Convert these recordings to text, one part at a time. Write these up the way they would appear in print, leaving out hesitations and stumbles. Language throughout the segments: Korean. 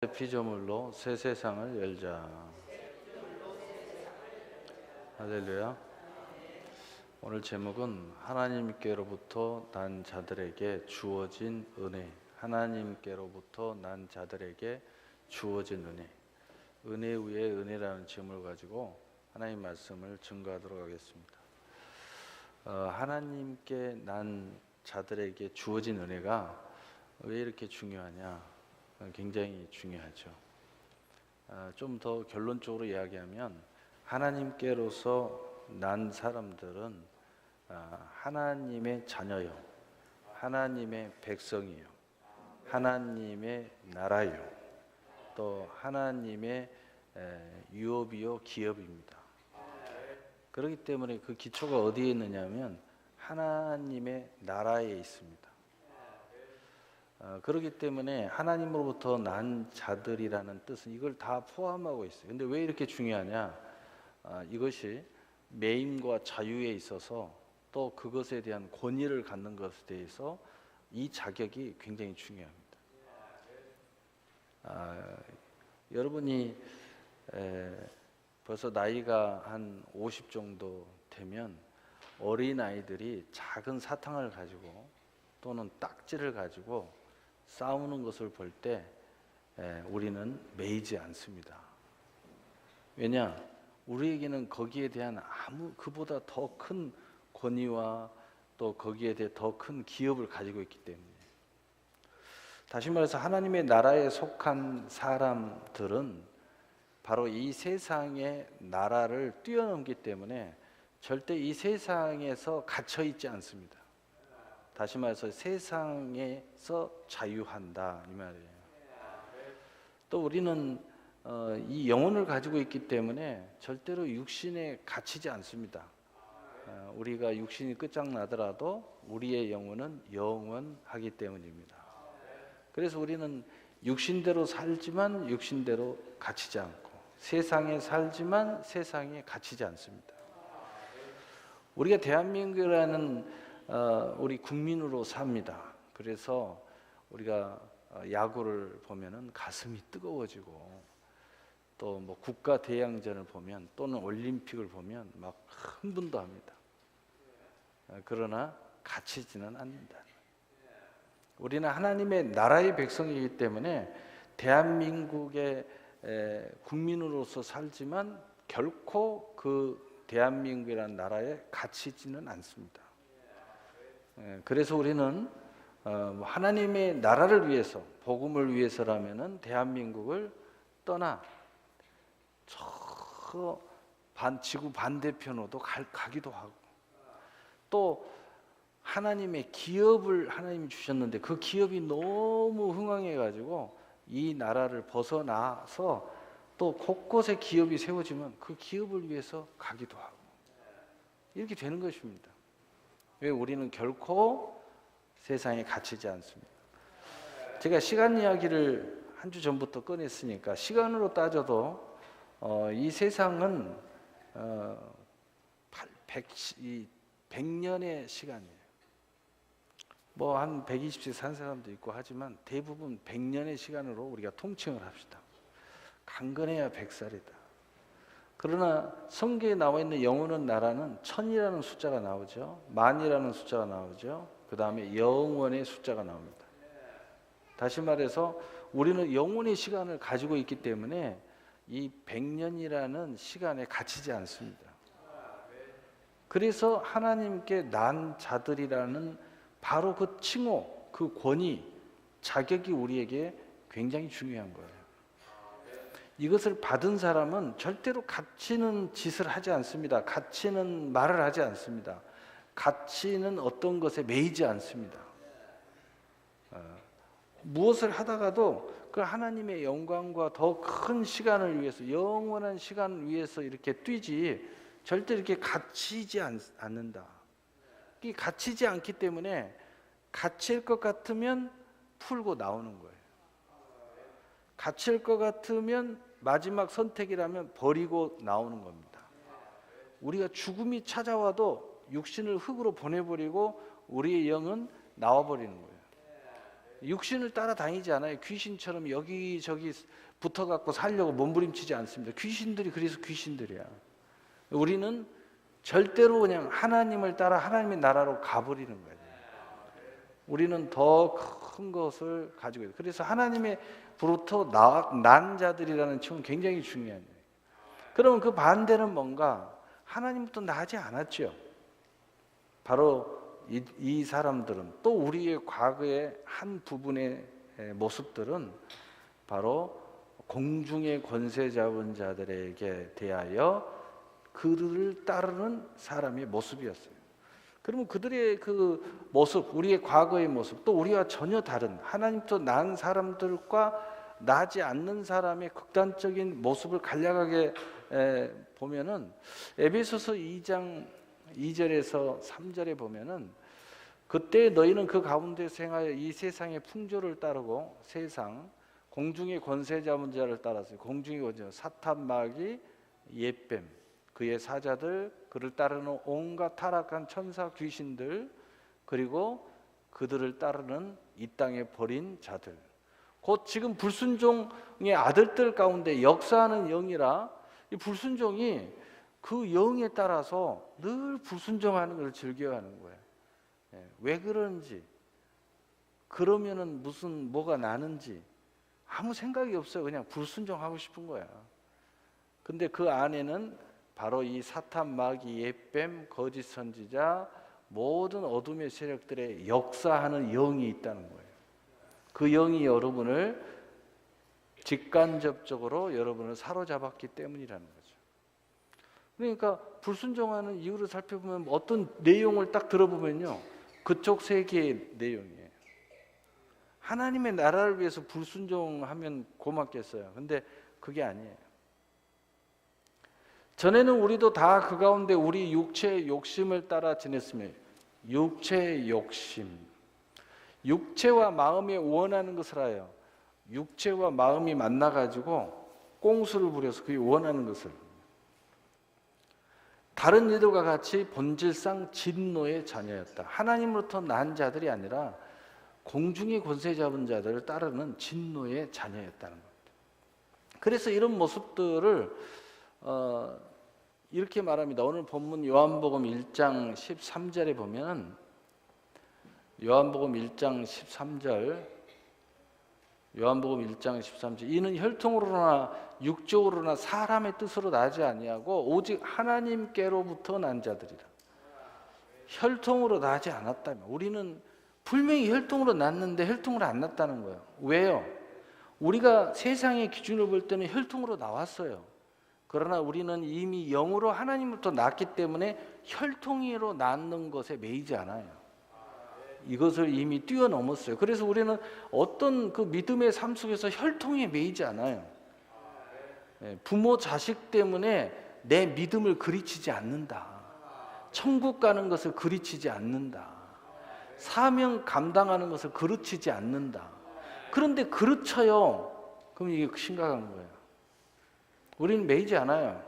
새 피조물로 새 세상을 열자. 할렐루야. 오늘 제목은 하나님께로부터 난 자들에게 주어진 은혜. 하나님께로부터 난 자들에게 주어진 은혜. 은혜 위에 은혜라는 제목을 가지고 하나님 말씀을 증거하도록 하겠습니다. 하나님께 난 자들에게 주어진 은혜가 왜 이렇게 중요하냐? 굉장히 중요하죠. 좀 더 결론적으로 이야기하면 하나님께로서 난 사람들은 하나님의 자녀요, 하나님의 백성이요, 하나님의 나라요, 또 하나님의 유업이요, 기업입니다. 그렇기 때문에 그 기초가 어디에 있느냐면 하나님의 나라에 있습니다. 그렇기 때문에 하나님으로부터 난 자들이라는 뜻은 이걸 다 포함하고 있어요. 근데 왜 이렇게 중요하냐? 이것이 매임과 자유에 있어서 또 그것에 대한 권위를 갖는 것에 대해서 이 자격이 굉장히 중요합니다. 여러분이 벌써 나이가 한 50 정도 되면 어린아이들이 작은 사탕을 가지고 또는 딱지를 가지고 싸우는 것을 볼 때 우리는 매이지 않습니다. 왜냐? 우리에게는 거기에 대한 그보다 더 큰 권위와 또 거기에 대해 더 큰 기업을 가지고 있기 때문에. 다시 말해서 하나님의 나라에 속한 사람들은 바로 이 세상의 나라를 뛰어넘기 때문에 절대 이 세상에서 갇혀 있지 않습니다. 다시 말해서 세상에서 자유한다 이 말이에요. 또 우리는 이 영혼을 가지고 있기 때문에 절대로 육신에 갇히지 않습니다. 우리가 육신이 끝장나더라도 우리의 영혼은 영원하기 때문입니다. 그래서 우리는 육신대로 살지만 육신대로 갇히지 않고, 세상에 살지만 세상에 갇히지 않습니다. 우리가 대한민국이라는 우리 국민으로 삽니다. 그래서 우리가 야구를 보면은 가슴이 뜨거워지고, 또 뭐 국가 대항전을 보면 또는 올림픽을 보면 막 흥분도 합니다. 그러나 갇히지는 않는다. 우리는 하나님의 나라의 백성이기 때문에 대한민국의 국민으로서 살지만 결코 그 대한민국이라는 나라에 갇히지는 않습니다. 그래서 우리는 하나님의 나라를 위해서, 복음을 위해서라면은 대한민국을 떠나 저 지구 반대편으로도 가기도 하고, 또 하나님의 기업을 하나님이 주셨는데 그 기업이 너무 흥왕해가지고 이 나라를 벗어나서 또 곳곳에 기업이 세워지면 그 기업을 위해서 가기도 하고, 이렇게 되는 것입니다. 왜? 우리는 결코 세상에 갇히지 않습니다. 제가 시간 이야기를 한 주 전부터 꺼냈으니까 시간으로 따져도 이 세상은 100년의 시간이에요. 뭐 한 120세 산 사람도 있고 하지만 대부분 100년의 시간으로 우리가 통칭을 합시다. 강건해야 100살이다. 그러나 성경에 나와 있는 영원한 나라는 1000이라는 숫자가 나오죠. 만이라는 숫자가 나오죠. 그 다음에 영원의 숫자가 나옵니다. 다시 말해서 우리는 영원의 시간을 가지고 있기 때문에 이 100년이라는 시간에 갇히지 않습니다. 그래서 하나님께 난 자들이라는 바로 그 칭호, 그 권위, 자격이 우리에게 굉장히 중요한 거예요. 이것을 받은 사람은 절대로 갇히는 짓을 하지 않습니다. 갇히는 말을 하지 않습니다. 갇히는 어떤 것에 매이지 않습니다. 무엇을 하다가도 그 하나님의 영광과 더 큰 시간을 위해서, 영원한 시간을 위해서 이렇게 뛰지 절대 이렇게 갇히지 않는다. 이 갇히지 않기 때문에 갇힐 것 같으면 풀고 나오는 거예요. 갇힐 것 같으면 마지막 선택이라면 버리고 나오는 겁니다. 우리가 죽음이 찾아와도 육신을 흙으로 보내버리고 우리의 영은 나와버리는 거예요. 육신을 따라다니지 않아요. 귀신처럼 여기저기 붙어갖고 살려고 몸부림치지 않습니다. 귀신들이 그래서 귀신들이야. 우리는 절대로 그냥 하나님을 따라 하나님의 나라로 가버리는 거예요. 우리는 더 큰 것을 가지고 있어요. 그래서 하나님의 부로부터 난 자들이라는 칭은 굉장히 중요한 거예요. 그러면 그 반대는 뭔가? 하나님부터 나지 않았죠. 바로 이 사람들은, 또 우리의 과거의 한 부분의 모습들은 바로 공중의 권세 잡은 자들에게 대하여 그들을 따르는 사람의 모습이었어요. 그러면 그들의 그 모습, 우리의 과거의 모습, 또 우리와 전혀 다른 하나님부터 난 사람들과 나지 않는 사람의 극단적인 모습을 간략하게 보면은 에베소서 2장 2절에서 3절에 보면은 그때 너희는 그 가운데서 행하여 이 세상의 풍조를 따르고 세상 공중의 권세 잡은 자를 따라서 공중의 권세 사탄 마귀 옛뱀 그의 사자들 그를 따르는 온갖 타락한 천사 귀신들 그리고 그들을 따르는 이 땅에 버린 자들 곧 지금 불순종의 아들들 가운데 역사하는 영이라 이 불순종이 그 영에 따라서 늘 불순종하는 것을 즐겨하는 거예요. 왜 그런지 그러면은 무슨 뭐가 나는지 아무 생각이 없어요. 그냥 불순종하고 싶은 거야. 근데 그 안에는 바로 이 사탄 마귀 옛뱀 거짓 선지자 모든 어둠의 세력들의 역사하는 영이 있다는 거예요. 그 영이 여러분을 직간접적으로 여러분을 사로잡았기 때문이라는 거죠. 그러니까 불순종하는 이유를 살펴보면 어떤 내용을 딱 들어보면요, 그쪽 세계의 내용이에요. 하나님의 나라를 위해서 불순종하면 고맙겠어요. 근데 그게 아니에요. 전에는 우리도 다 그 가운데 우리 육체의 욕심을 따라 지냈으며 육체의 욕심, 육체와 마음이 원하는 것을 하여 육체와 마음이 만나가지고 꽁수를 부려서 그게 원하는 것을 다른 이들과 같이 본질상 진노의 자녀였다. 하나님으로부터 난 자들이 아니라 공중의 권세 잡은 자들을 따르는 진노의 자녀였다는 겁니다. 그래서 이런 모습들을 이렇게 말합니다. 오늘 본문 요한복음 1장 13절에 보면 요한복음 1장 13절 요한복음 1장 13절 이는 혈통으로나 육적으로나 사람의 뜻으로 나지 아니하고 오직 하나님께로부터 난 자들이라. 혈통으로 나지 않았다면 우리는 분명히 혈통으로 났는데 혈통으로 안 났다는 거예요. 왜요? 우리가 세상의 기준을 볼 때는 혈통으로 나왔어요. 그러나 우리는 이미 영으로 하나님으로부터 났기 때문에 혈통으로 낳는 것에 매이지 않아요. 이것을 이미 뛰어넘었어요. 그래서 우리는 어떤 그 믿음의 삶 속에서 혈통에 매이지 않아요. 부모 자식 때문에 내 믿음을 그리치지 않는다. 천국 가는 것을 그리치지 않는다. 사명 감당하는 것을 그르치지 않는다. 그런데 그르쳐요. 그럼 이게 심각한 거예요. 우리는 매이지 않아요.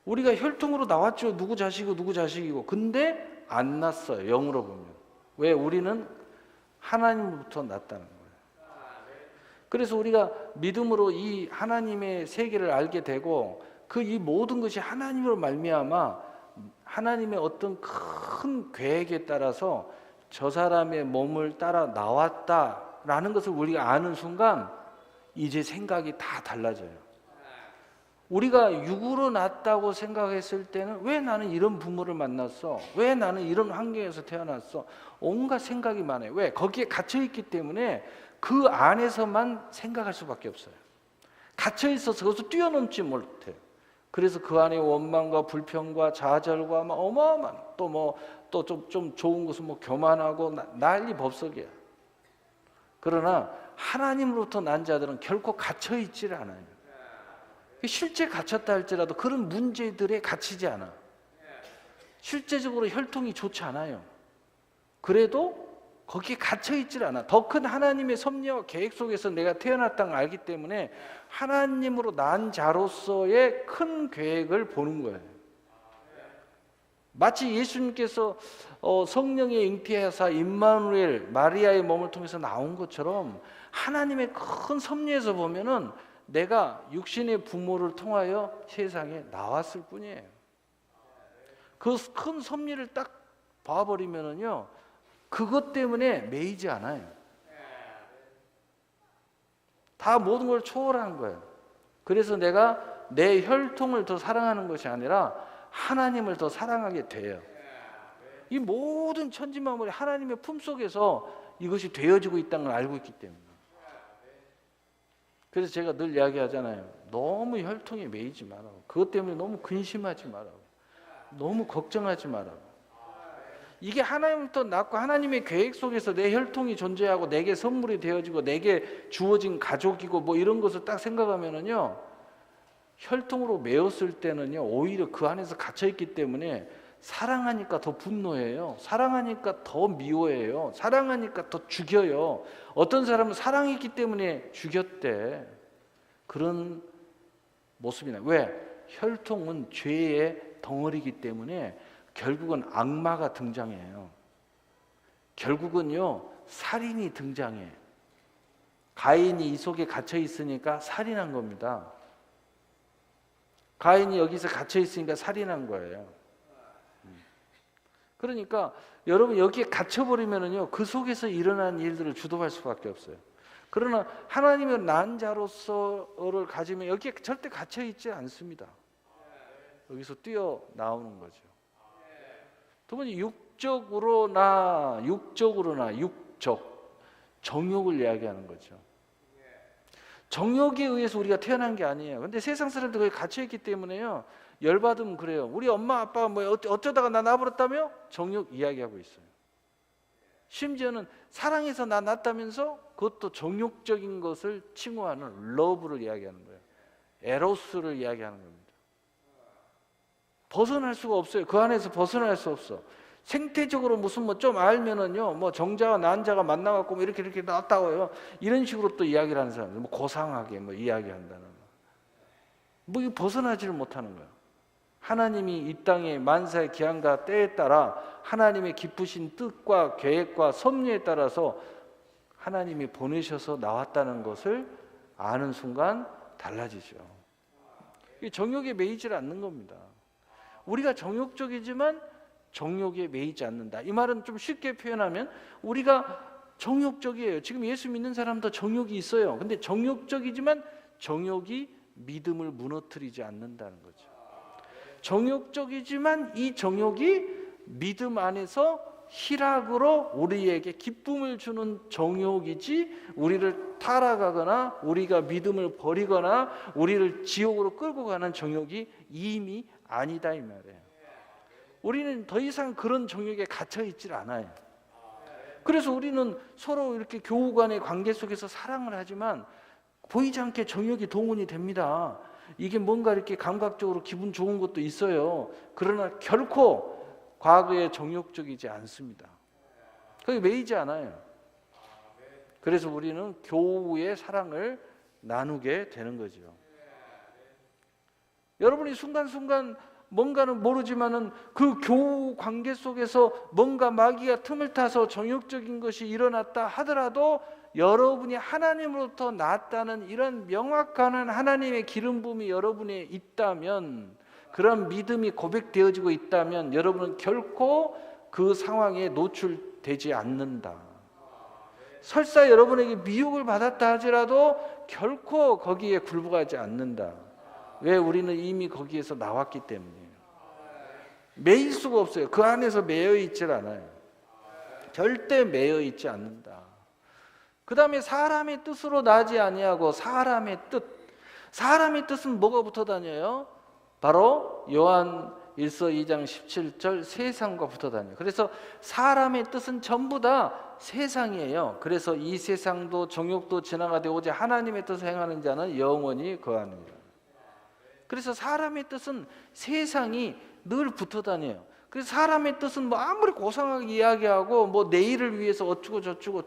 우리가 혈통으로 나왔죠. 누구 자식이고 누구 자식이고. 근데 안 났어요. 영으로 보면. 왜? 우리는 하나님으로부터 났다는 거예요. 그래서 우리가 믿음으로 이 하나님의 세계를 알게 되고 그 이 모든 것이 하나님으로 말미암아 하나님의 어떤 큰 계획에 따라서 저 사람의 몸을 따라 나왔다라는 것을 우리가 아는 순간 이제 생각이 다 달라져요. 우리가 육으로 났다고 생각했을 때는 왜 나는 이런 부모를 만났어? 왜 나는 이런 환경에서 태어났어? 온갖 생각이 많아요. 왜? 거기에 갇혀있기 때문에 그 안에서만 생각할 수밖에 없어요. 갇혀있어서 그것을 뛰어넘지 못해요. 그래서 그 안에 원망과 불평과 좌절과 어마어마한 또 좀 좋은 것은 교만하고 난리 법석이야. 그러나 하나님으로부터 난 자들은 결코 갇혀있지를 않아요. 실제 갇혔다 할지라도 그런 문제들에 갇히지 않아. 실제적으로 혈통이 좋지 않아요. 그래도 거기에 갇혀있질 않아. 더 큰 하나님의 섭리와 계획 속에서 내가 태어났다는 걸 알기 때문에 하나님으로 난 자로서의 큰 계획을 보는 거예요. 마치 예수님께서 성령의 잉태하사 임마누엘 마리아의 몸을 통해서 나온 것처럼 하나님의 큰 섭리에서 보면은 내가 육신의 부모를 통하여 세상에 나왔을 뿐이에요. 그 큰 섭리를 딱 봐버리면은요, 그것 때문에 매이지 않아요. 다 모든 걸 초월한 거예요. 그래서 내가 내 혈통을 더 사랑하는 것이 아니라 하나님을 더 사랑하게 돼요. 이 모든 천지만물이 하나님의 품속에서 이것이 되어지고 있다는 걸 알고 있기 때문에. 그래서 제가 늘 이야기하잖아요. 너무 혈통에 매이지 말라고. 그것 때문에 너무 근심하지 말라고. 너무 걱정하지 말라고. 이게 하나님부터 낳고 하나님의 계획 속에서 내 혈통이 존재하고 내게 선물이 되어지고 내게 주어진 가족이고 뭐 이런 것을 딱 생각하면은요, 혈통으로 매었을 때는요, 오히려 그 안에서 갇혀있기 때문에 사랑하니까 더 분노해요. 사랑하니까 더 미워해요. 사랑하니까 더 죽여요. 어떤 사람은 사랑했기 때문에 죽였대. 그런 모습이 나요. 왜? 혈통은 죄의 덩어리이기 때문에 결국은 악마가 등장해요. 결국은요, 살인이 등장해. 가인이 이 속에 갇혀 있으니까 살인한 겁니다. 가인이 여기서 갇혀 있으니까 살인한 거예요. 그러니까 여러분 여기에 갇혀버리면은요, 그 속에서 일어난 일들을 주도할 수밖에 없어요. 그러나 하나님의 난 자로서를 가지면 여기에 절대 갇혀 있지 않습니다. 여기서 뛰어 나오는 거죠. 두 번째, 육적으로나 정욕을 이야기하는 거죠. 정욕에 의해서 우리가 태어난 게 아니에요. 근데 세상 사람들 거기 갇혀 있기 때문에요, 열받으면 그래요. 우리 엄마 아빠가 뭐 어쩌다가 나 낳아버렸다며? 정욕 이야기하고 있어요. 심지어는 사랑해서 나 낳았다면서 그것도 정욕적인 것을 칭호하는 러브를 이야기하는 거예요. 에로스를 이야기하는 겁니다. 벗어날 수가 없어요. 그 안에서 벗어날 수 없어. 생태적으로 무슨 뭐 좀 알면은요, 뭐 정자와 난자가 만나갖고 뭐 이렇게 나왔다고요. 이런 식으로 또 이야기를 하는 사람들, 뭐 고상하게 뭐 이야기한다는 뭐 이거 벗어나지를 못하는 거예요. 하나님이 이 땅의 만사의 기한과 때에 따라 하나님의 기쁘신 뜻과 계획과 섭리에 따라서 하나님이 보내셔서 나왔다는 것을 아는 순간 달라지죠. 정욕에 매이질 않는 겁니다. 우리가 정욕적이지만 정욕에 매이지 않는다. 이 말은 좀 쉽게 표현하면 우리가 정욕적이에요. 지금 예수 믿는 사람도 정욕이 있어요. 근데 정욕적이지만 정욕이 믿음을 무너뜨리지 않는다는 거죠. 정욕적이지만 이 정욕이 믿음 안에서 희락으로 우리에게 기쁨을 주는 정욕이지 우리를 타락하거나 우리가 믿음을 버리거나 우리를 지옥으로 끌고 가는 정욕이 이미 아니다 이 말이에요. 우리는 더 이상 그런 정욕에 갇혀 있질 않아요. 그래서 우리는 서로 이렇게 교우 간의 관계 속에서 사랑을 하지만 보이지 않게 정욕이 동원이 됩니다. 이게 뭔가 이렇게 감각적으로 기분 좋은 것도 있어요. 그러나 결코 과거에 정욕적이지 않습니다. 거기 매이지 않아요. 그래서 우리는 교우의 사랑을 나누게 되는 거죠. 여러분이 순간순간 뭔가는 모르지만은 그 교우 관계 속에서 뭔가 마귀가 틈을 타서 정욕적인 것이 일어났다 하더라도 여러분이 하나님으로부터 났다는 이런 명확한 하나님의 기름 부음이 여러분에 있다면, 그런 믿음이 고백되어지고 있다면 여러분은 결코 그 상황에 노출되지 않는다. 설사 여러분에게 미혹을 받았다 하더라도 결코 거기에 굴복하지 않는다. 왜? 우리는 이미 거기에서 나왔기 때문이에요. 매일 수가 없어요. 그 안에서 매여 있질 않아요. 절대 매여 있지 않는다. 그 다음에 사람의 뜻으로 나지 아니하고 사람의 뜻은 뭐가 붙어 다녀요? 바로 요한 1서 2장 17절 세상과 붙어 다녀요. 그래서 사람의 뜻은 전부 다 세상이에요. 그래서 이 세상도 정욕도 지나가되 오직 하나님의 뜻을 행하는 자는 영원히 거하느니라. 그래서 사람의 뜻은 세상이 늘 붙어 다녀요. 그래서 사람의 뜻은 뭐 아무리 고상하게 이야기하고 뭐 내일을 위해서 어쩌고 저쩌고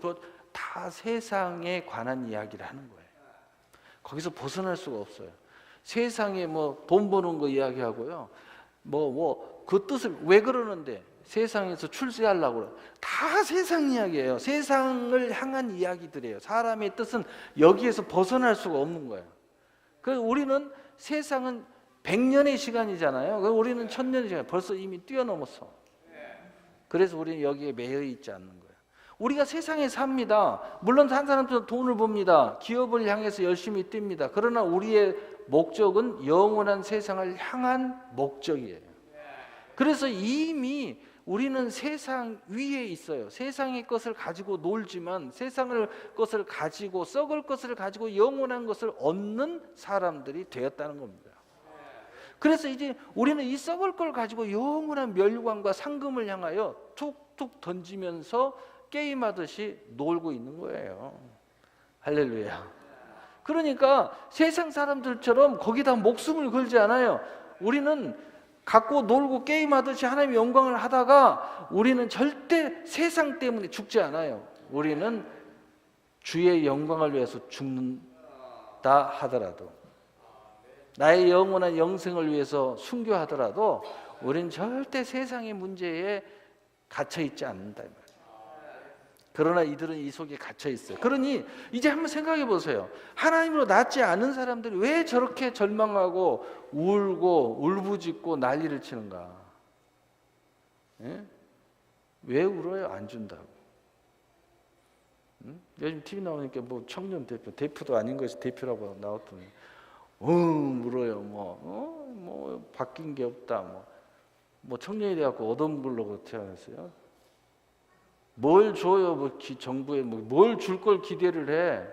다 세상에 관한 이야기를 하는 거예요. 거기서 벗어날 수가 없어요. 세상에 뭐 돈 버는 거 이야기하고요. 뭐 그 뜻을 왜 그러는데 세상에서 출세하려고 그래. 다 세상 이야기예요. 세상을 향한 이야기들이에요. 사람의 뜻은 여기에서 벗어날 수가 없는 거예요. 그래서 우리는 세상은 100년의 시간이잖아요. 우리는 1000년의 시간, 벌써 이미 뛰어넘었어. 그래서 우리는 여기에 매여 있지 않는 거예요. 우리가 세상에 삽니다. 물론 한 사람도 돈을 법니다. 기업을 향해서 열심히 뜁니다. 그러나 우리의 목적은 영원한 세상을 향한 목적이에요. 그래서 이미 우리는 세상 위에 있어요. 세상의 것을 가지고 놀지만 세상의 것을 가지고 썩을 것을 가지고 영원한 것을 얻는 사람들이 되었다는 겁니다. 그래서 이제 우리는 이 썩을 걸 가지고 영원한 멸관과 상금을 향하여 툭툭 던지면서 게임하듯이 놀고 있는 거예요. 할렐루야. 그러니까 세상 사람들처럼 거기다 목숨을 걸지 않아요. 우리는 갖고 놀고 게임하듯이 하나님의 영광을 하다가 우리는 절대 세상 때문에 죽지 않아요. 우리는 주의 영광을 위해서 죽는다 하더라도, 나의 영원한 영생을 위해서 순교하더라도 우리는 절대 세상의 문제에 갇혀 있지 않는다. 그러나 이들은 이 속에 갇혀 있어요. 그러니 이제 한번 생각해 보세요. 하나님으로 낫지 않은 사람들이 왜 저렇게 절망하고 울고 울부짖고 난리를 치는가? 예? 왜 울어요? 안 준다고. 응? 요즘 TV 나오니까 뭐 청년 대표도 아닌 것이 대표라고 나왔더니 울어요. 뭐 바뀐 게 없다. 뭐 청년이 돼갖고 어dom굴로 태어났어요. 뭘 줘요? 뭐 정부에 뭘 줄 걸 기대를 해?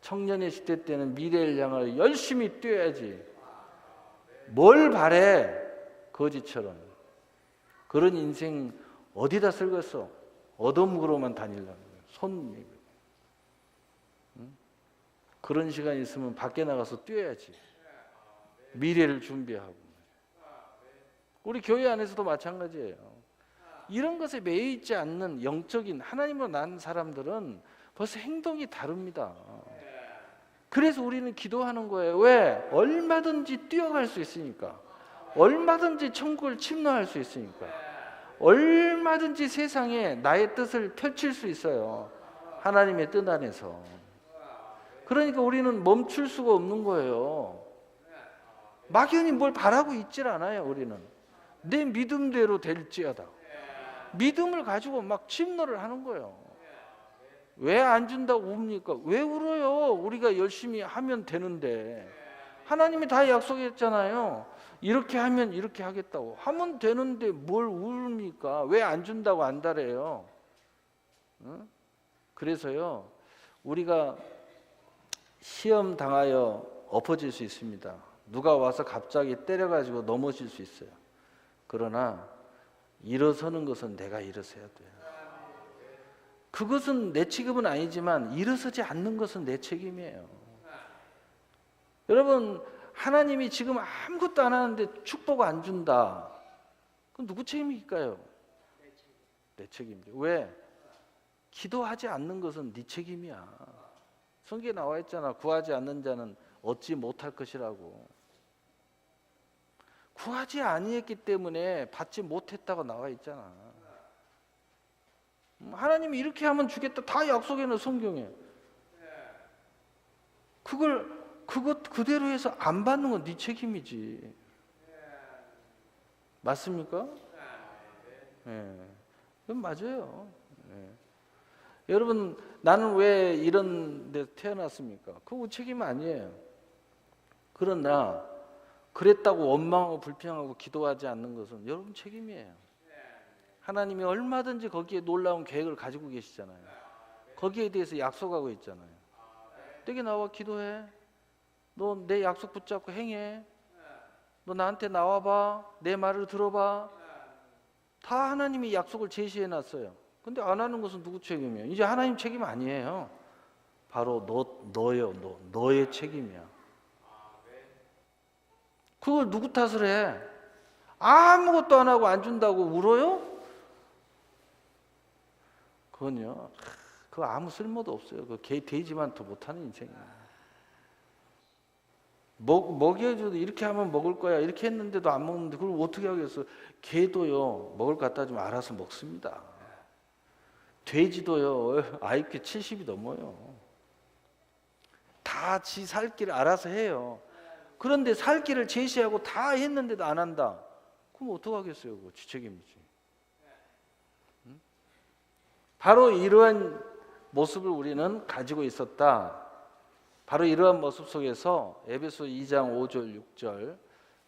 청년의 시대 때는 미래를 향하여 열심히 뛰어야지. 뭘 바래? 거지처럼. 그런 인생 어디다 쓸겠어? 어둠으로만 다니려고. 손. 응? 그런 시간 있으면 밖에 나가서 뛰어야지. 미래를 준비하고. 우리 교회 안에서도 마찬가지예요. 이런 것에 매여 있지 않는 영적인 하나님으로 난 사람들은 벌써 행동이 다릅니다. 그래서 우리는 기도하는 거예요. 왜? 얼마든지 뛰어갈 수 있으니까. 얼마든지 천국을 침노할 수 있으니까. 얼마든지 세상에 나의 뜻을 펼칠 수 있어요. 하나님의 뜻 안에서. 그러니까 우리는 멈출 수가 없는 거예요. 막연히 뭘 바라고 있질 않아요. 우리는 내 믿음대로 될지어다. 믿음을 가지고 막 침노를 하는 거예요. 왜 안 준다고 웁니까? 왜 울어요? 우리가 열심히 하면 되는데. 하나님이 다 약속했잖아요. 이렇게 하면 이렇게 하겠다고. 하면 되는데 뭘 울습니까? 왜 안 준다고 안달해요? 응? 그래서요, 우리가 시험 당하여 엎어질 수 있습니다. 누가 와서 갑자기 때려가지고 넘어질 수 있어요. 그러나 일어서는 것은 내가 일어서야 돼요. 그것은 내 책임은 아니지만 일어서지 않는 것은 내 책임이에요. 여러분, 하나님이 지금 아무것도 안 하는데 축복 안 준다. 그건 누구 책임일까요? 내 책임이죠. 왜? 기도하지 않는 것은 네 책임이야. 성경에 나와 있잖아. 구하지 않는 자는 얻지 못할 것이라고. 구하지 아니했기 때문에 받지 못했다고 나와 있잖아. 하나님이 이렇게 하면 주겠다 다 약속해놓은 성경에. 그것 그대로 해서 안 받는 건 네 책임이지. 맞습니까? 네. 그건 맞아요. 네. 여러분, 나는 왜 이런 데 태어났습니까? 그거 책임 아니에요. 그러나 그랬다고 원망하고 불평하고 기도하지 않는 것은 여러분 책임이에요. 하나님이 얼마든지 거기에 놀라운 계획을 가지고 계시잖아요. 거기에 대해서 약속하고 있잖아요. 내게 나와 기도해. 너 내 약속 붙잡고 행해. 너 나한테 나와봐. 내 말을 들어봐. 다 하나님이 약속을 제시해놨어요. 근데 안 하는 것은 누구 책임이에요? 이제 하나님 책임 아니에요. 바로 너의 책임이야. 그걸 누구 탓을 해? 아무것도 안 하고 안 준다고 울어요? 그건요, 그거 아무 쓸모도 없어요. 그 돼지만 더 못하는 인생이에요. 먹여줘도 이렇게 하면 먹을 거야 이렇게 했는데도 안 먹는데 그걸 어떻게 하겠어? 개도요 먹을 것 갖다 주면 알아서 먹습니다. 돼지도요 IQ 70이 넘어요. 다 지 살 길을 알아서 해요. 그런데 살 길을 제시하고 다 했는데도 안 한다. 그럼 어떡하겠어요? 그거 지책임이지. 바로 이러한 모습을 우리는 가지고 있었다. 바로 이러한 모습 속에서 에베소 2장 5절 6절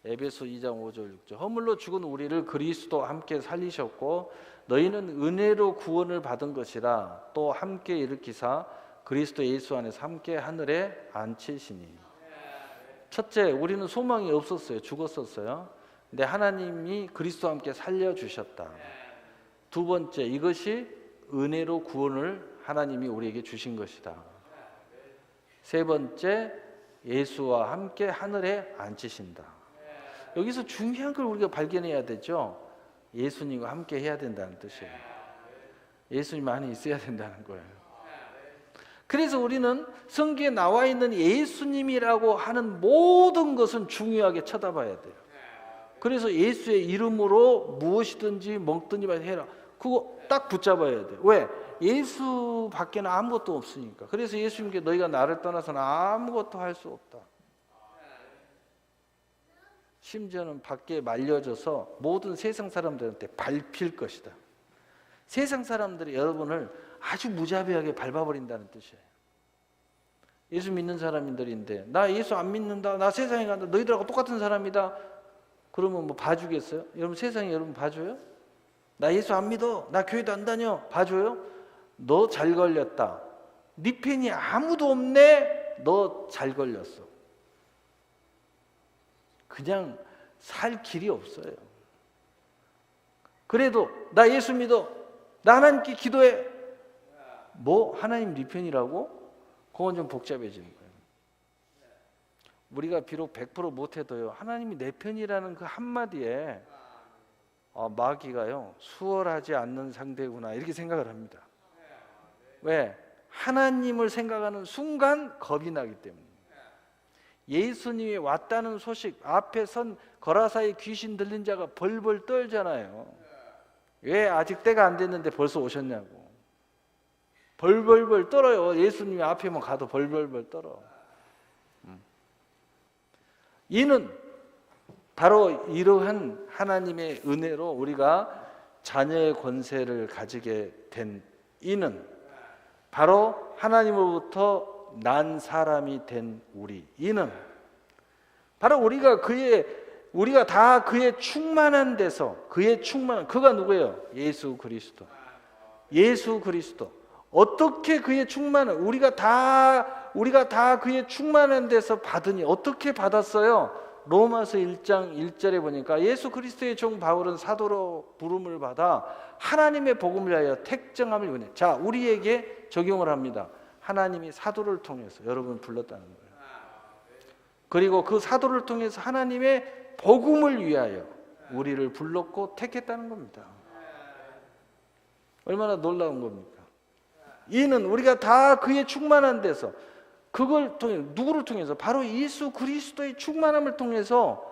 에베소 2장 5절 6절 허물로 죽은 우리를 그리스도와 함께 살리셨고 너희는 은혜로 구원을 받은 것이라 또 함께 일으키사 그리스도 예수 안에서 함께 하늘에 앉히시니. 첫째, 우리는 소망이 없었어요. 죽었었어요. 근데 하나님이 그리스도와 함께 살려주셨다. 두 번째, 이것이 은혜로 구원을 하나님이 우리에게 주신 것이다. 세 번째, 예수와 함께 하늘에 앉히신다. 여기서 중요한 걸 우리가 발견해야 되죠. 예수님과 함께 해야 된다는 뜻이에요. 예수님 안에 있어야 된다는 거예요. 그래서 우리는 성경에 나와 있는 예수님이라고 하는 모든 것은 중요하게 쳐다봐야 돼요. 그래서 예수의 이름으로 무엇이든지 먹든지 해라. 그거 딱 붙잡아야 돼요. 왜? 예수 밖에는 아무것도 없으니까. 그래서 예수님께 너희가 나를 떠나서는 아무것도 할 수 없다. 심지어는 밖에 말려져서 모든 세상 사람들한테 밟힐 것이다. 세상 사람들이 여러분을 아주 무자비하게 밟아버린다는 뜻이에요. 예수 믿는 사람들인데 나 예수 안 믿는다, 나 세상에 간다, 너희들하고 똑같은 사람이다. 그러면 뭐 봐주겠어요? 여러분 세상에 여러분 봐줘요? 나 예수 안 믿어, 나 교회도 안 다녀, 봐줘요? 너 잘 걸렸다. 네 팬이 아무도 없네. 너 잘 걸렸어. 그냥 살 길이 없어요. 그래도 나 예수 믿어, 나 하나님께 기도해. 뭐 하나님 네 편이라고? 그건 좀 복잡해지는 거예요. 우리가 비록 100% 못해도요, 하나님이 내 편이라는 그 한마디에 마귀가요 수월하지 않는 상대구나 이렇게 생각을 합니다. 왜? 하나님을 생각하는 순간 겁이 나기 때문에. 예수님이 왔다는 소식 앞에 선 거라사의 귀신 들린 자가 벌벌 떨잖아요. 왜 아직 때가 안 됐는데 벌써 오셨냐고. 벌벌벌 떨어요. 예수님이 앞에만 가도 벌벌벌 떨어. 이는 바로 이러한 하나님의 은혜로 우리가 자녀의 권세를 가지게 된 이는 바로 하나님으로부터 난 사람이 된 우리. 이는 바로 우리가 다 그의 충만한 데서 그의 충만한 그가 누구예요? 예수 그리스도. 예수 그리스도. 어떻게 그의 충만한 우리가 다 그의 충만한 데서 받으니 어떻게 받았어요? 로마서 1장 1절에 보니까 예수 그리스도의 종 바울은 사도로 부름을 받아 하나님의 복음을 위하여 택정함을 입으니. 자, 우리에게 적용을 합니다. 하나님이 사도를 통해서 여러분 불렀다는 거예요. 그리고 그 사도를 통해서 하나님의 복음을 위하여 우리를 불렀고 택했다는 겁니다. 얼마나 놀라운 겁니까? 이는 우리가 다 그의 충만한 데서 그걸 통해 누구를 통해서? 바로 예수 그리스도의 충만함을 통해서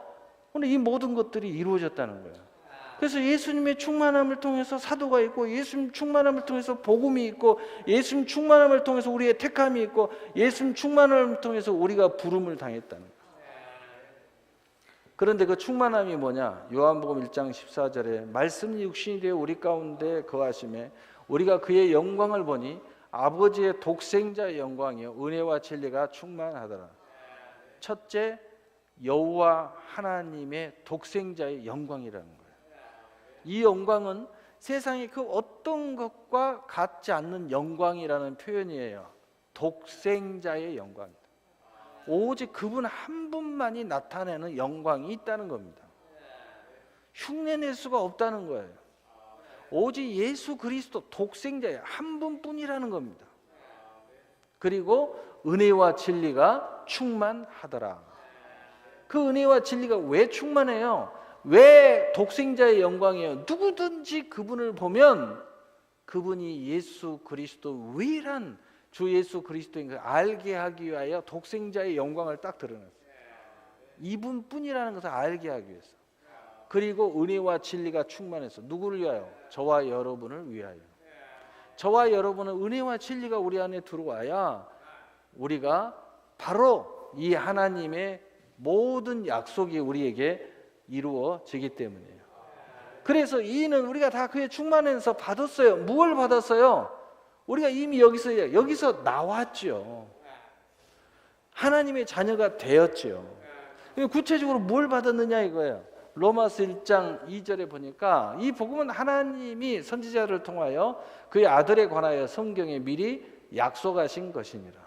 오늘 이 모든 것들이 이루어졌다는 거예요. 그래서 예수님의 충만함을 통해서 사도가 있고, 예수님 충만함을 통해서 복음이 있고, 예수님 충만함을 통해서 우리의 택함이 있고, 예수님 충만함을 통해서 우리가 부름을 당했다는 거예요. 그런데 그 충만함이 뭐냐? 요한복음 1장 14절에 말씀이 육신이 되어 우리 가운데 거하심에 우리가 그의 영광을 보니 아버지의 독생자의 영광이요 은혜와 진리가 충만하더라. 첫째, 여호와 하나님의 독생자의 영광이라는 거예요. 이 영광은 세상의 그 어떤 것과 같지 않는 영광이라는 표현이에요. 독생자의 영광. 오직 그분 한 분만이 나타내는 영광이 있다는 겁니다. 흉내낼 수가 없다는 거예요. 오직 예수 그리스도 독생자의 한 분뿐이라는 겁니다. 그리고 은혜와 진리가 충만하더라. 그 은혜와 진리가 왜 충만해요? 왜 독생자의 영광이에요? 누구든지 그분을 보면 그분이 예수 그리스도 유일한 주 예수 그리스도인 걸 알게 하기 위하여 독생자의 영광을 딱 드러냈어요. 이분뿐이라는 것을 알게 하기 위해서. 그리고 은혜와 진리가 충만해서 누구를 위하여? 저와 여러분을 위하여. 저와 여러분은 은혜와 진리가 우리 안에 들어와야 우리가 바로 이 하나님의 모든 약속이 우리에게 이루어지기 때문이에요. 그래서 이는 우리가 다 그의 충만해서 받았어요. 무엇을 받았어요? 우리가 이미 여기서 나왔죠. 하나님의 자녀가 되었죠. 구체적으로 뭘 받았느냐 이거예요. 로마서 1장 2절에 보니까 이 복음은 하나님이 선지자를 통하여 그의 아들에 관하여 성경에 미리 약속하신 것이니라.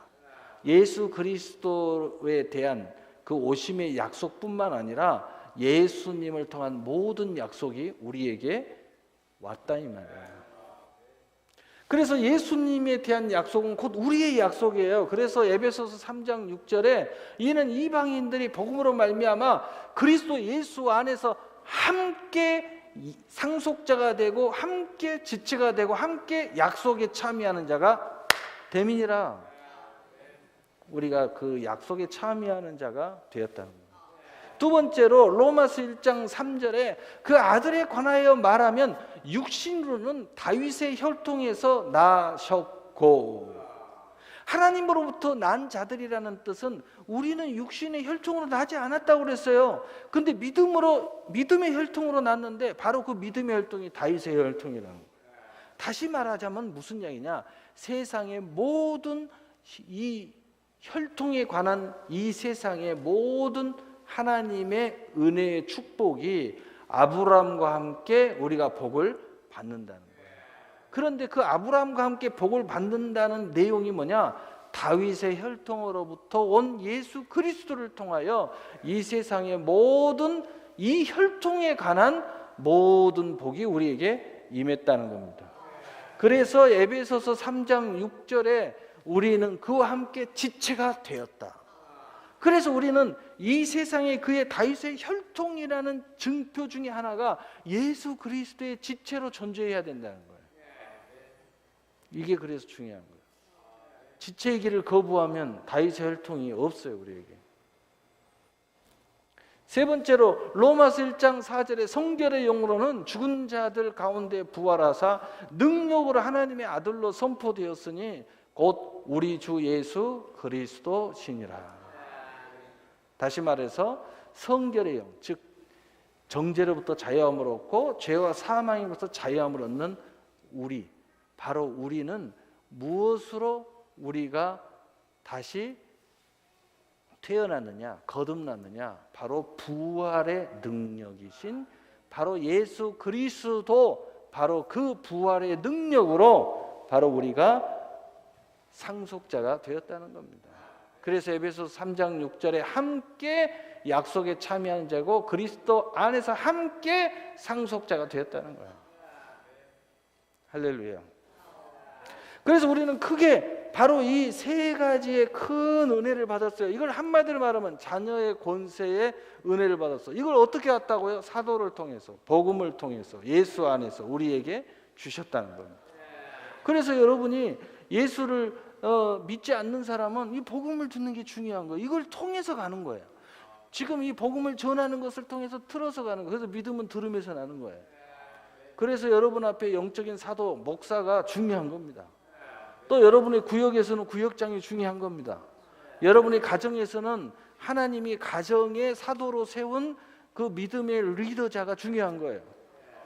예수 그리스도에 대한 그 오심의 약속뿐만 아니라 예수님을 통한 모든 약속이 우리에게 왔다 이 말이에요. 그래서 예수님에 대한 약속은 곧 우리의 약속이에요. 그래서 에베소서 3장 6절에 이는 이방인들이 복음으로 말미암아 그리스도 예수 안에서 함께 상속자가 되고 함께 지체가 되고 함께 약속에 참여하는 자가 됨이니라. 우리가 그 약속에 참여하는 자가 되었다는 거예요. 두 번째로 로마서 1장 3절에 그 아들에 관하여 말하면 육신으로는 다윗의 혈통에서 나셨고, 하나님으로부터 난 자들이라는 뜻은 우리는 육신의 혈통으로 나지 않았다고 그랬어요. 근데 믿음의 혈통으로 났는데 바로 그 믿음의 혈통이 다윗의 혈통이라는 거예요. 다시 말하자면 무슨 얘기냐? 세상의 모든 이 혈통에 관한 이 세상의 모든 하나님의 은혜의 축복이 아브라함과 함께 우리가 복을 받는다는 거예요. 그런데 그 아브라함과 함께 복을 받는다는 내용이 뭐냐? 다윗의 혈통으로부터 온 예수 그리스도를 통하여 이 세상의 모든 이 혈통에 관한 모든 복이 우리에게 임했다는 겁니다. 그래서 에베소서 3장 6절에 우리는 그와 함께 지체가 되었다. 그래서 우리는 이 세상에 그의 다윗의 혈통이라는 증표 중에 하나가 예수 그리스도의 지체로 존재해야 된다는 거예요. 이게 그래서 중요한 거예요. 지체의 길을 거부하면 다윗의 혈통이 없어요, 우리에게. 세 번째로 로마서 1장 4절의 성결의 영으로는 죽은 자들 가운데 부활하사 능력으로 하나님의 아들로 선포되었으니 곧 우리 주 예수 그리스도시니라. 다시 말해서 성결의 영, 즉 정죄로부터 자유함을 얻고 죄와 사망으로부터 자유함을 얻는 우리, 바로 우리는 무엇으로 우리가 다시 태어났느냐, 거듭났느냐? 바로 부활의 능력이신 바로 예수 그리스도, 바로 그 부활의 능력으로 바로 우리가 상속자가 되었다는 겁니다. 그래서 에베소서 3장 6절에 함께 약속에 참여하는 자고 그리스도 안에서 함께 상속자가 되었다는 거예요. 할렐루야. 그래서 우리는 크게 바로 이 세 가지의 큰 은혜를 받았어요. 이걸 한마디로 말하면 자녀의 권세의 은혜를 받았어. 이걸 어떻게 왔다고요? 사도를 통해서, 복음을 통해서, 예수 안에서 우리에게 주셨다는 겁니다. 그래서 여러분이 예수를 믿지 않는 사람은 이 복음을 듣는 게 중요한 거예요. 이걸 통해서 가는 거예요. 지금 이 복음을 전하는 것을 통해서 틀어서 가는 거예요. 그래서 믿음은 들음에서 나는 거예요. 그래서 여러분 앞에 영적인 사도, 목사가 중요한 겁니다. 또 여러분의 구역에서는 구역장이 중요한 겁니다. 여러분의 가정에서는 하나님이 가정의 사도로 세운 그 믿음의 리더자가 중요한 거예요.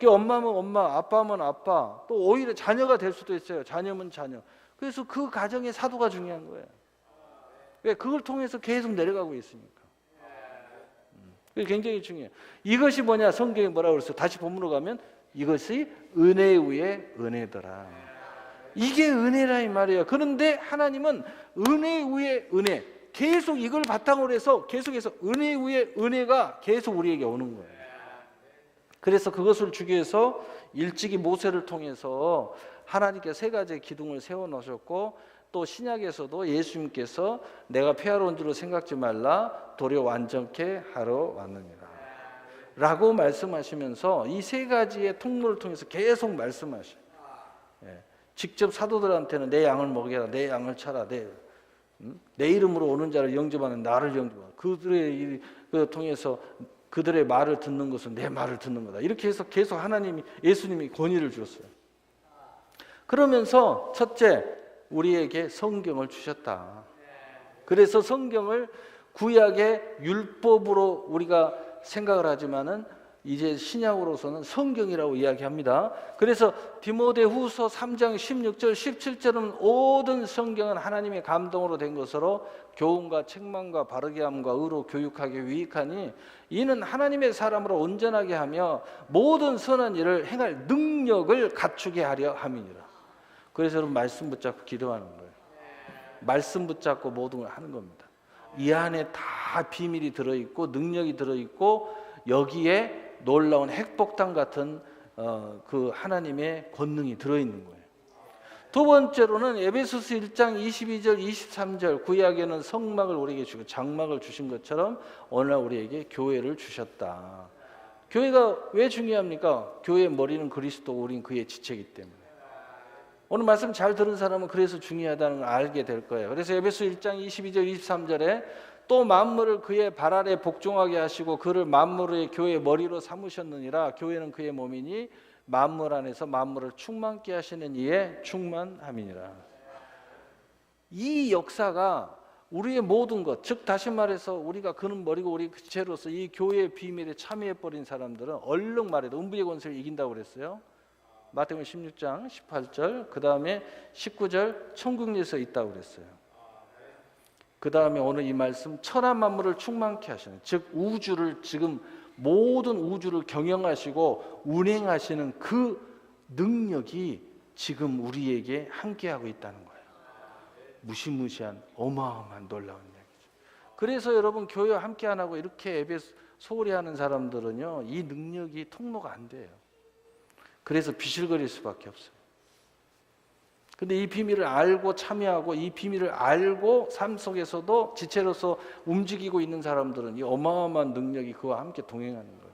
엄마면 엄마, 아빠면 아빠, 또 오히려 자녀가 될 수도 있어요. 자녀면 자녀. 그래서 그 가정의 사도가 중요한 거예요. 왜? 그걸 통해서 계속 내려가고 있으니까. 그게 굉장히 중요해요. 이것이 뭐냐? 성경에 뭐라고 그랬어요? 다시 본문으로 가면 이것이 은혜 위에 은혜더라. 이게 은혜라 이 말이에요. 그런데 하나님은 은혜 위에 은혜, 계속 이걸 바탕으로 해서 계속해서 은혜 위에 은혜가 계속 우리에게 오는 거예요. 그래서 그것을 주기 위해서 일찍이 모세를 통해서 하나님께 세 가지의 기둥을 세워놓으셨고, 또 신약에서도 예수님께서 내가 폐하러 온 줄로 생각지 말라 도리어 완전케 하러 왔느니라 라고 말씀하시면서 이 세 가지의 통로를 통해서 계속 말씀하셔요. 직접 사도들한테는 내 양을 먹여라, 내 양을 쳐라, 내 이름으로 오는 자를 영접하는 나를 영접하는 그들의 통해서 그들의 말을 듣는 것은 내 말을 듣는 거다. 이렇게 해서 계속 하나님이 예수님이 권위를 주었어요. 그러면서 첫째 우리에게 성경을 주셨다. 그래서 성경을 구약의 율법으로 우리가 생각을 하지만은 이제 신약으로서는 성경이라고 이야기합니다. 그래서 디모데후서 3장 16절 17절은 모든 성경은 하나님의 감동으로 된 것으로 교훈과 책망과 바르게 함과 의로 교육하기 유익하니 이는 하나님의 사람으로 온전하게 하며 모든 선한 일을 행할 능력을 갖추게 하려 함이니라. 그래서 여러분 말씀 붙잡고 기도하는 거예요. 말씀 붙잡고 모든 걸 하는 겁니다. 이 안에 다 비밀이 들어있고 능력이 들어있고 여기에 놀라운 핵폭탄 같은 그 하나님의 권능이 들어있는 거예요. 두 번째로는 에베소서 1장 22절 23절 구약에는 성막을 우리에게 주고 장막을 주신 것처럼 오늘날 우리에게 교회를 주셨다. 교회가 왜 중요합니까? 교회의 머리는 그리스도고 우리는 그의 지체이기 때문에. 오늘 말씀 잘 들은 사람은 그래서 중요하다는 걸 알게 될 거예요. 그래서 에베소 1장 22절 23절에 또 만물을 그의 발 아래 복종하게 하시고 그를 만물의 교회의 머리로 삼으셨느니라. 교회는 그의 몸이니 만물 안에서 만물을 충만케 하시는 이에 충만함이니라. 이 역사가 우리의 모든 것, 즉 다시 말해서 우리가 그는 머리고 우리 지체로서 이 교회의 비밀에 참여해버린 사람들은 얼른 말해도 음부의 권세를 이긴다고 그랬어요. 마태복음 16장 18절 그 다음에 19절 천국에서 있다고 그랬어요. 그 다음에 오늘 이 말씀 천하 만물을 충만케 하시는, 즉 우주를 지금 모든 우주를 경영하시고 운행하시는 그 능력이 지금 우리에게 함께하고 있다는 거예요. 무시무시한 어마어마한 놀라운 이야기죠. 그래서 여러분 교회와 함께 안 하고 이렇게 예배 소홀히 하는 사람들은요 이 능력이 통로가 안 돼요. 그래서 비실거릴 수밖에 없어요. 근데 이 비밀을 알고 참여하고 이 비밀을 알고 삶 속에서도 지체로서 움직이고 있는 사람들은 이 어마어마한 능력이 그와 함께 동행하는 거예요.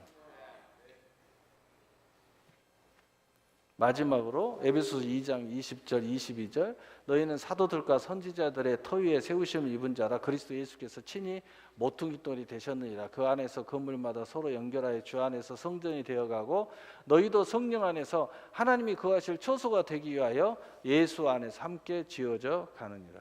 마지막으로 에베소서 2장 20절 22절 너희는 사도들과 선지자들의 터 위에 세우심을 입은 자라 그리스도 예수께서 친히 모퉁이돌이 되셨느니라. 그 안에서 건물마다 서로 연결하여 주 안에서 성전이 되어가고 너희도 성령 안에서 하나님이 거하실 처소가 되기 위하여 예수 안에서 함께 지어져 가느니라.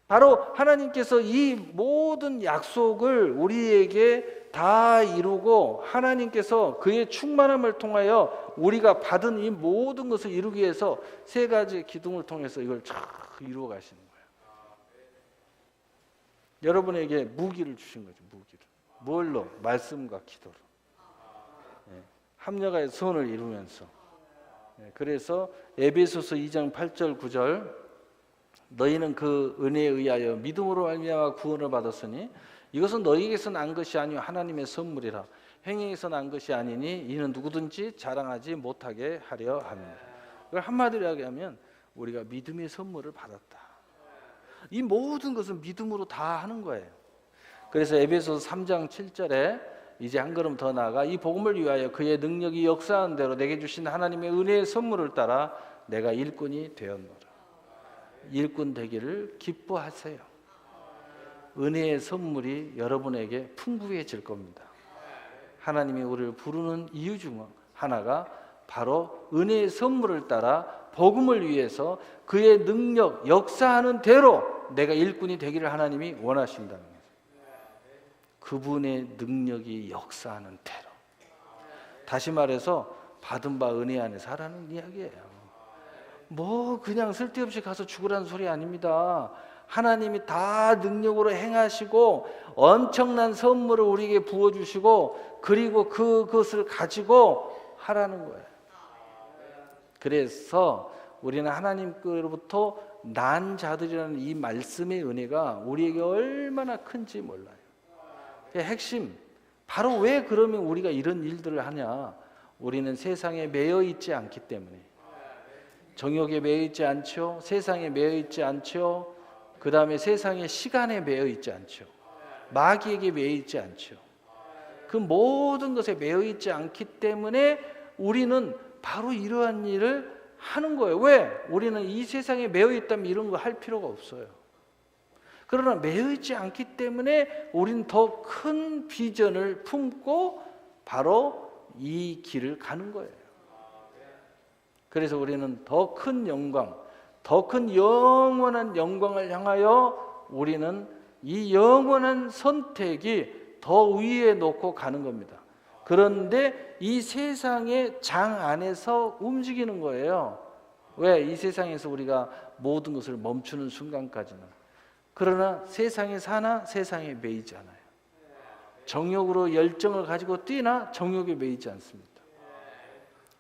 바로 하나님께서 이 모든 약속을 우리에게 다 이루고 하나님께서 그의 충만함을 통하여 우리가 받은 이 모든 것을 이루기 위해서 세 가지 기둥을 통해서 이걸 쫙 이루어 가시는 거예요. 여러분에게 무기를 주신 거죠. 무기를. 뭘로? 말씀과 기도로. 합력하여 선을 이루면서. 그래서 에베소서 2장 8절 9절 너희는 그 은혜에 의하여 믿음으로 말미암아 구원을 받았으니 이것은 너희에게서 난 것이 아니요 하나님의 선물이라. 행위에서 난 것이 아니니 이는 누구든지 자랑하지 못하게 하려 합니다. 이걸 한마디로 이야기하면 우리가 믿음의 선물을 받았다. 이 모든 것은 믿음으로 다 하는 거예요. 그래서 에베소서 3장 7절에 이제 한 걸음 더 나아가 이 복음을 위하여 그의 능력이 역사한 대로 내게 주신 하나님의 은혜의 선물을 따라 내가 일꾼이 되었노라. 일꾼 되기를 기뻐하세요. 은혜의 선물이 여러분에게 풍부해질 겁니다. 하나님이 우리를 부르는 이유 중 하나가 바로 은혜의 선물을 따라 복음을 위해서 그의 능력, 역사하는 대로 내가 일꾼이 되기를 하나님이 원하신다는 거예요. 그분의 능력이 역사하는 대로. 다시 말해서 받은 바 은혜 안에서 하라는 이야기예요. 뭐 그냥 쓸데없이 가서 죽으라는 소리 아닙니다. 하나님이 다 능력으로 행하시고 엄청난 선물을 우리에게 부어주시고 그리고 그것을 가지고 하라는 거예요. 그래서 우리는 하나님께로부터 난 자들이라는 이 말씀의 은혜가 우리에게 얼마나 큰지 몰라요. 핵심, 바로 왜 그러면 우리가 이런 일들을 하냐? 우리는 세상에 매여 있지 않기 때문에. 정욕에 매여 있지 않죠. 세상에 매여 있지 않죠. 그 다음에 세상의 시간에 매여 있지 않죠. 마귀에게 매여 있지 않죠. 그 모든 것에 매여 있지 않기 때문에 우리는 바로 이러한 일을 하는 거예요. 왜? 우리는 이 세상에 매여 있다면 이런 거 할 필요가 없어요. 그러나 매이지 않기 때문에 우리는 더 큰 비전을 품고 바로 이 길을 가는 거예요. 그래서 우리는 더 큰 영광, 더 큰 영원한 영광을 향하여 우리는 이 영원한 선택이 더 위에 놓고 가는 겁니다. 그런데 이 세상의 장 안에서 움직이는 거예요. 왜? 이 세상에서 우리가 모든 것을 멈추는 순간까지는. 그러나 세상에 사나 세상에 매이지 않아요. 정욕으로 열정을 가지고 뛰나 정욕에 매이지 않습니다.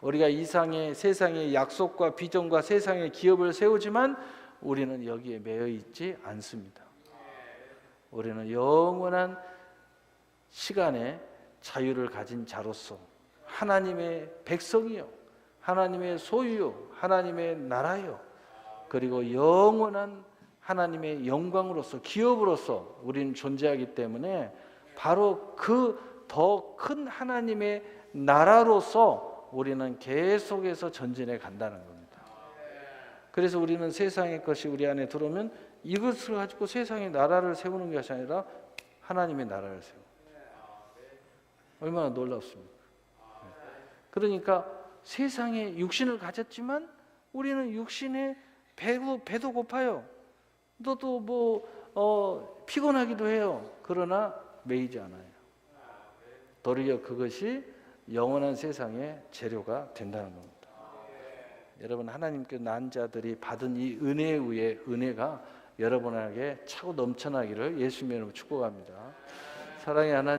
우리가 이상의 세상의 약속과 비전과 세상의 기업을 세우지만 우리는 여기에 매여 있지 않습니다. 우리는 영원한 시간에 자유를 가진 자로서 하나님의 백성이요, 하나님의 소유요, 하나님의 나라요, 그리고 영원한 하나님의 영광으로서 기업으로서 우리는 존재하기 때문에 바로 그 더 큰 하나님의 나라로서 우리는 계속해서 전진해 간다는 겁니다. 그래서 우리는 세상의 것이 우리 안에 들어오면 이것을 가지고 세상의 나라를 세우는 것이 아니라 하나님의 나라를 세우는 거예요. 얼마나 놀랍습니까? 그러니까 세상에 육신을 가졌지만 우리는 육신에 배도 고파요. 너도 피곤하기도 해요. 그러나 매이지 않아요. 도리어 그것이 영원한 세상의 재료가 된다는 겁니다. 여러분, 하나님께 난 자들이 받은 이 은혜에 의해 은혜가 여러분에게 차고 넘쳐나기를 예수님의 이름으로 축복합니다. 사랑의 하나님.